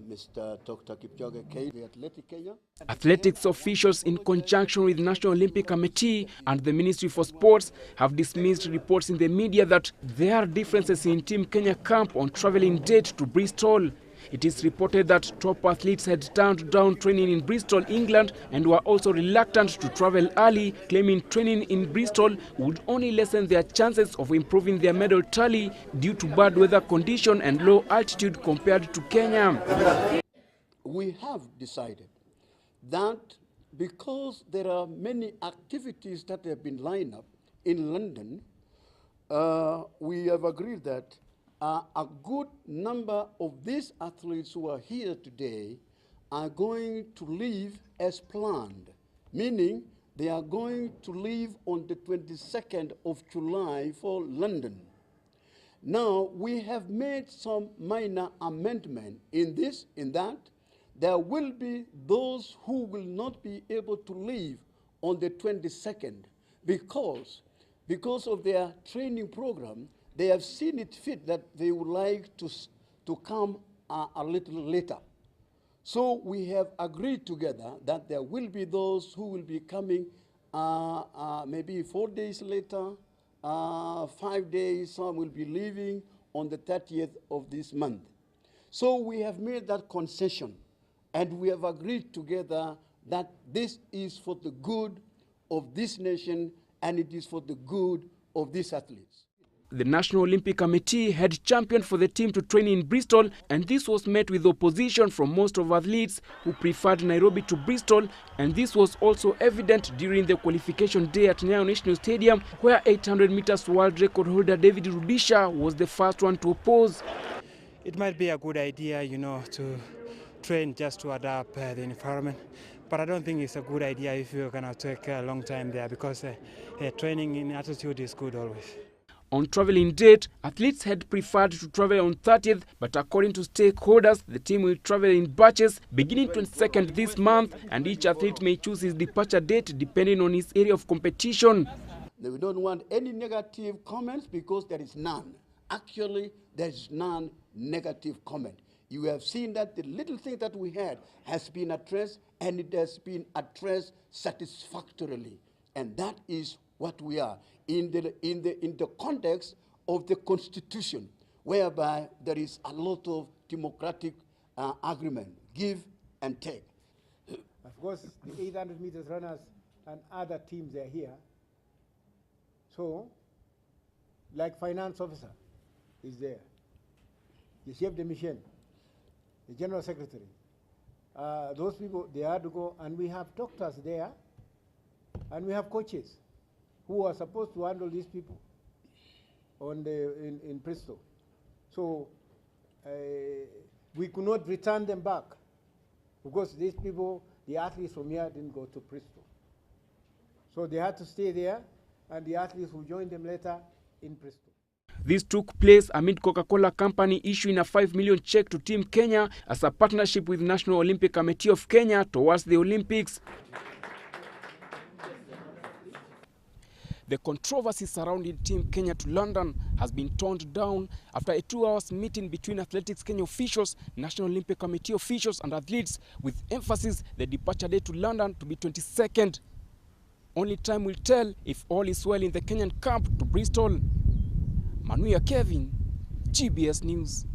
Mr. Dr. Kipchoge Keino, the Athletic Kenya. Athletics officials, in conjunction with National Olympic Committee and the Ministry for Sports, have dismissed reports in the media that there are differences in Team Kenya camp on traveling date to Bristol. It is reported that top athletes had turned down training in Bristol, England, and were also reluctant to travel early, claiming training in Bristol would only lessen their chances of improving their medal tally due to bad weather condition and low altitude compared to Kenya. We have decided that because there are many activities that have been lined up in London, we have agreed that a good number of these athletes who are here today are going to leave as planned, meaning they are going to leave on the 22nd of July for London. Now, we have made some minor amendment in this, in that. There will be those who will not be able to leave on the 22nd because of their training program. They have seen it fit that they would like to come a little later. So we have agreed together that there will be those who will be coming maybe 4 days later, 5 days, some will be leaving on the 30th of this month. So we have made that concession, and we have agreed together that this is for the good of this nation and it is for the good of these athletes. The National Olympic Committee had championed for the team to train in Bristol, and this was met with opposition from most of athletes who preferred Nairobi to Bristol, and this was also evident during the qualification day at Nyayo National Stadium, where 800 meters world record holder David Rudisha was the first one to oppose. It might be a good idea, to train just to adapt the environment, but I don't think it's a good idea if you're going to take a long time there, because training in altitude is good always. On traveling date, athletes had preferred to travel on 30th, but according to stakeholders, the team will travel in batches beginning 22nd this month, and each athlete may choose his departure date depending on his area of competition. We don't want any negative comments because there is none. Actually, there is none negative comment. You have seen that the little thing that we had has been addressed, and it has been addressed satisfactorily, and that is what we are in the context of the Constitution, whereby there is a lot of democratic agreement, give and take. Of course, the 800 meters runners and other teams are here. So, like finance officer is there, the chef de mission, the general secretary. Those people, they have to go, and we have doctors there, and we have coaches who are supposed to handle these people in Bristol. So we could not return them back because these people, the athletes from here, didn't go to Bristol. So they had to stay there, and the athletes will join them later in Bristol. This took place amid Coca-Cola Company issuing a 5 million check to Team Kenya as a partnership with National Olympic Committee of Kenya towards the Olympics. The controversy surrounding Team Kenya to London has been toned down after a 2-hour meeting between Athletics Kenya officials, National Olympic Committee officials and athletes, with emphasis the departure date to London to be 22nd. Only time will tell if all is well in the Kenyan camp to Bristol. Manuya Kevin, GBS News.